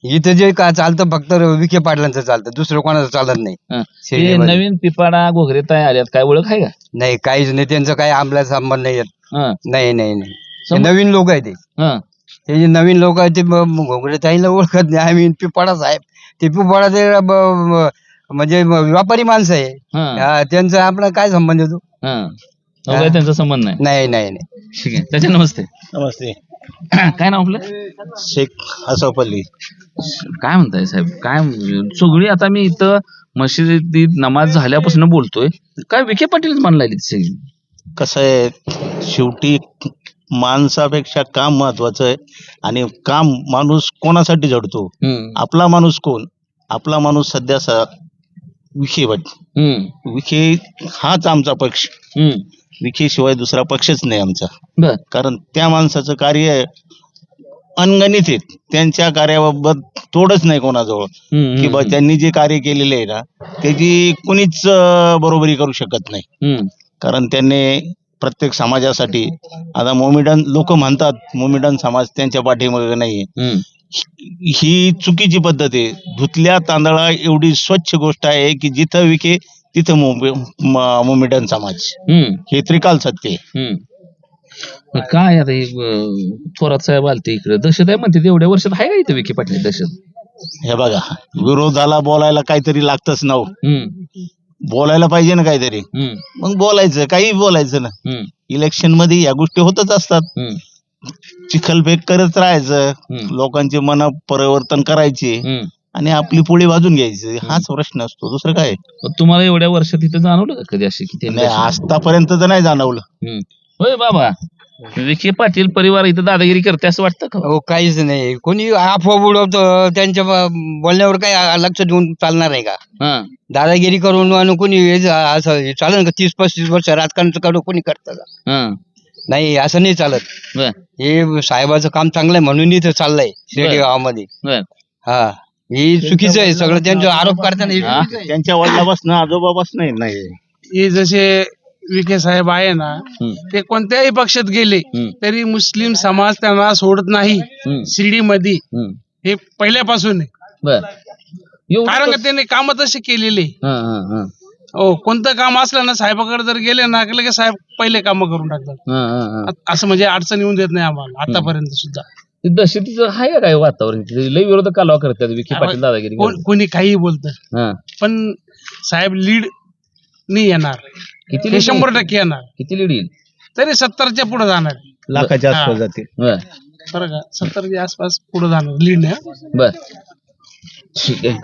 इथं जे का चालतं फक्त विखे पाटलांचं चालतं, दुसरं कोणाचं चालत नाही. नवीन पिपाडा घोगरेताई आल्यात, काय ओळख आहे का? नाही, काहीच नाही, त्यांचं काही आमला संबंध नाही येत. नाही नाही नाही, नवीन लोक आहे ते जे नवीन लोक आहेत ते घोगरेताईला ओळखत नाही. आम्ही पिपाडा साहेब, ते पिपाडा ते म्हणजे व्यापारी माणसं आहे, त्यांचा आपला काय संबंध येतो? त्यांचा संबंध नाही. नाही नाही नाही. ठीक आहे. त्याच्या नमस्ते. नमस्ते. काय नाव आपलं? शेख असफअली. काय म्हणताय साहेब? काय सगळी आता मी इथं मशिदीत नमाज झाल्यापासून बोलतोय, काय विखे पाटीलच म्हणलाय सगळी. कसं आहे, शेवटी माणसापेक्षा काम महत्वाचं आहे. आणि काम माणूस कोणासाठी झडतो? आपला माणूस कोण? आपला माणूस सध्या विखे पाटील. विखे हाच आमचा पक्ष. विखे शिवाय दुसरा पक्षच नाही आमचा. बर. कारण त्या माणसाचं कार्य अनगणित आहे. त्यांच्या कार्याबाबत तोडच नाही कोणाजवळ, की बा त्यांनी जे कार्य केलेले आहे ना त्याची कुणीच बरोबरी करू शकत नाही. कारण त्यांनी प्रत्येक समाजासाठी, आता मोमेडन लोक म्हणतात मोमेडन समाज त्यांच्या पाठीमागे नाहीये, ही चुकीची पद्धत आहे. धुतल्या तांदळा एवढी स्वच्छ गोष्ट आहे की जिथं विखे तिथं मोमेडन समाज, हे त्रिकाल सत्य आहे. काय आता थोरात साहेब आलते इकडे, दहशत आहे म्हणते, एवढ्या वर्षात आहे का इथे विखे पाटील दहशत? हे बघा, विरोधाला बोलायला काहीतरी लागतच ना. बोलायला पाहिजे ना काहीतरी, मग बोलायचं, काही बोलायचं ना. इलेक्शन मध्ये या गोष्टी होतच असतात. चिखलफेक करत राहायचं, लोकांचे मन परिवर्तन करायचे आणि आपली पोळी भाजून घ्यायची, हाच प्रश्न असतो, दुसरं काय. तुम्हाला एवढ्या वर्षात इथं जाणवलं का कधी अशी किती? नाही, आतापर्यंत तर नाही जाणवलं. होय बाबा, विखे पाटील परिवार इथं दादागिरी करते असं वाटतं का? हो, काहीच नाही. कोणी अफवा उडवतो, त्यांच्या बोलण्यावर काही लक्ष देऊन चालणार आहे का? दादागिरी करून आणि कोणी असं चालेल का? 30-35 वर्ष राजकारण कडून कोणी करतं का? नाही, असं नाही चालत. हे साहेबाचं काम चांगलं आहे म्हणून इथं चाललंय शिर्डी गावामध्ये. हा, हे चुकीचं आहे सगळं. त्यांचा आरोप करताना त्यांच्या वडिलापासून आजोबापासून नाही. हे जसे विखे साहेब आहे ना, ते कोणत्याही पक्षात गेले तरी मुस्लिम समाज त्यांना सोडत नाही शिर्डीमध्ये. हे पहिल्यापासून आहे, कारण का त्यांनी काम तसे केलेले. हो, कोणतं काम असलं ना साहेबाकडे जर गेले ना, की साहेब पहिले काम करून टाकतात. असं म्हणजे अडचण येऊन देत नाही आम्हाला आतापर्यंत सुद्धा. दहशतीचं आहे का काय वातावरण? लय विरोधक कालवा करतात विखे पाटील दादागिरी. कोणी काही बोलत, पण साहेब लीड नाही येणार. किती? 100% येणार. किती लीड येईल? तरी 70च्या पुढे जाणार. लाखाच्या आसपास जाते. बरं का, 70च्या आसपास पुढे जाणार लीड नाही. बर, ठीक आहे.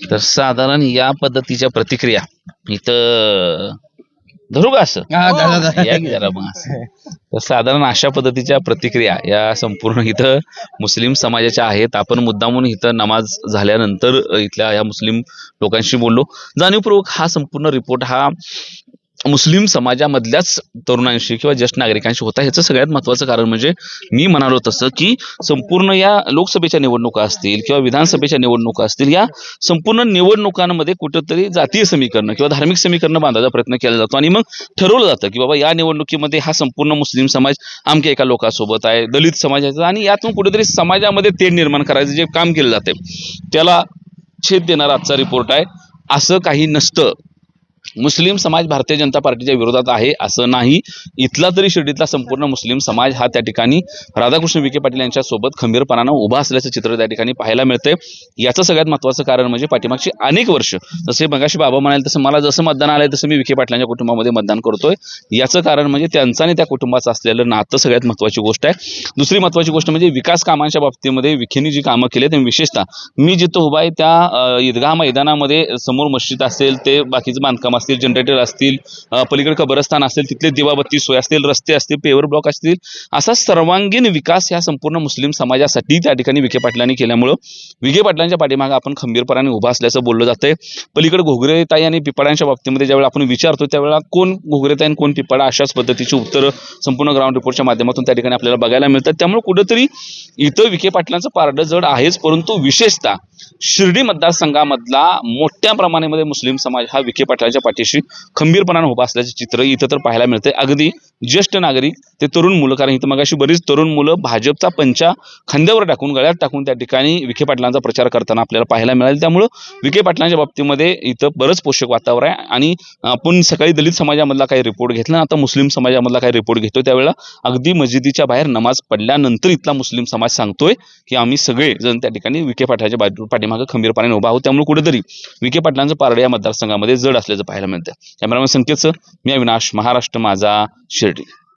तर साधारण या पद्धतीच्या प्रतिक्रिया इथं धरू का असं? या की जरा मग असं. तर साधारण अशा पद्धतीच्या प्रतिक्रिया या संपूर्ण इथं मुस्लिम समाजाच्या आहेत. आपण मुद्दामून इथं नमाज झाल्यानंतर इथल्या या मुस्लिम लोकांशी बोललो. जाणीवपूर्वक हा संपूर्ण रिपोर्ट हा मुस्लिम समाजामधल्याच तरुणांशी किंवा ज्येष्ठ नागरिकांशी होता. ह्याचं सगळ्यात महत्त्वाचं कारण म्हणजे मी म्हणालो तसं की संपूर्ण या लोकसभेच्या निवडणुका असतील किंवा विधानसभेच्या निवडणुका असतील, या संपूर्ण निवडणुकांमध्ये कुठंतरी जातीय समीकरण किंवा धार्मिक समीकरण बांधायचा प्रयत्न केला जातो आणि मग ठरवलं जातं की बाबा या निवडणुकीमध्ये हा संपूर्ण मुस्लिम समाज आमच्या एका लोकांसोबत आहे, दलित समाजाचा, आणि यातून कुठेतरी समाजामध्ये तेढ निर्माण करायचं जे काम केलं जाते त्याला छेद देणारा आजचा रिपोर्ट आहे. असं काही नसतं. मुस्लिम समाज भारतीय जनता पार्टीच्या विरोधात आहे असं नाही. इथला तरी शिर्डीतला संपूर्ण मुस्लिम समाज हा त्या ठिकाणी राधाकृष्ण विखे पाटील यांच्या सोबत खंबीरपणानं उभा असल्याचं चित्र त्या ठिकाणी पाहायला मिळतंय. याचं सगळ्यात महत्त्वाचं कारण म्हणजे पाठीमागची अनेक वर्ष, जसे मगाशी बाबा म्हणाले तसं मला जसं मतदान आलंय तसं मी विखे पाटलांच्या कुटुंबामध्ये मतदान करतोय. याचं कारण म्हणजे त्यांचं आणि त्या कुटुंबाचं असलेलं नातं सगळ्यात महत्त्वाची गोष्ट आहे. दुसरी महत्त्वाची गोष्ट म्हणजे विकास कामांच्या बाबतीमध्ये विखेनी जी कामं केली ते विशेषतः मी जिथं उभा आहे त्या ईदगाह मैदानामध्ये समोर मस्जिद असेल, ते बाकीचं बांधकाम असतील, जनरेटर असतील, पलीकडे कबरस्थान असेल, तिथले दिवाबत्ती सोय असतील, रस्ते असतील, पेवर ब्लॉक असतील, असा सर्वांगीण विकास ह्या संपूर्ण मुस्लिम समाजासाठी त्या ठिकाणी विखे पाटलांनी केल्यामुळं विखे पाटलांच्या पाठीमागे आपण खंबीरपणाने उभा असल्याचं बोललं जातंय. पलीकडे घोगरेताई आणि पिपाळांच्या बाबतीमध्ये ज्यावेळेला आपण विचारतो त्यावेळेला कोण घोगरेताई आणि कोण पिपाळा, अशाच पद्धतीची उत्तरं संपूर्ण ग्राउंड रिपोर्टच्या माध्यमातून त्या ठिकाणी आपल्याला बघायला मिळतात. त्यामुळे कुठेतरी इथं विखे पाटलांचं पारडं जड आहेच, परंतु विशेषतः शिर्डी मतदारसंघामधला मोठ्या प्रमाणामध्ये मुस्लिम समाज हा विखे पाटलांच्या पाठीशी खंबीरपणाने उभा असल्याचे चित्र इथं तर पाहायला मिळते. अगदी ज्येष्ठ नागरिक ते तरुण मुलं, कारण इथं मगाशी बरीच तरुण मुलं भाजपचा पंचा खांद्यावर टाकून, गळ्यात टाकून त्या ठिकाणी विखे पाटलांचा प्रचार करताना आपल्याला पाहायला मिळाले. त्यामुळं विखे पाटलांच्या बाबतीमध्ये इथं बरंच पोषक वातावरण आहे. आणि आपण सकाळी दलित समाजामधला काही रिपोर्ट घेतला, आता मुस्लिम समाजामधला काही रिपोर्ट घेतोय, त्यावेळेला अगदी मस्जिदीच्या बाहेर नमाज पडल्यानंतर इथला मुस्लिम समाज सांगतोय की आम्ही सगळे जण त्या ठिकाणी विखे पाटलाच्या पाठीमागे खंबीरपणाने उभा आहोत. त्यामुळे कुठेतरी विखे पाटलांचं पारडं या मतदारसंघामध्ये जड असल्याचं पाहायला मिळतं. कॅमेरामॅन संकेतचं मी अविनाश, महाराष्ट्र माझा, शिर्डी.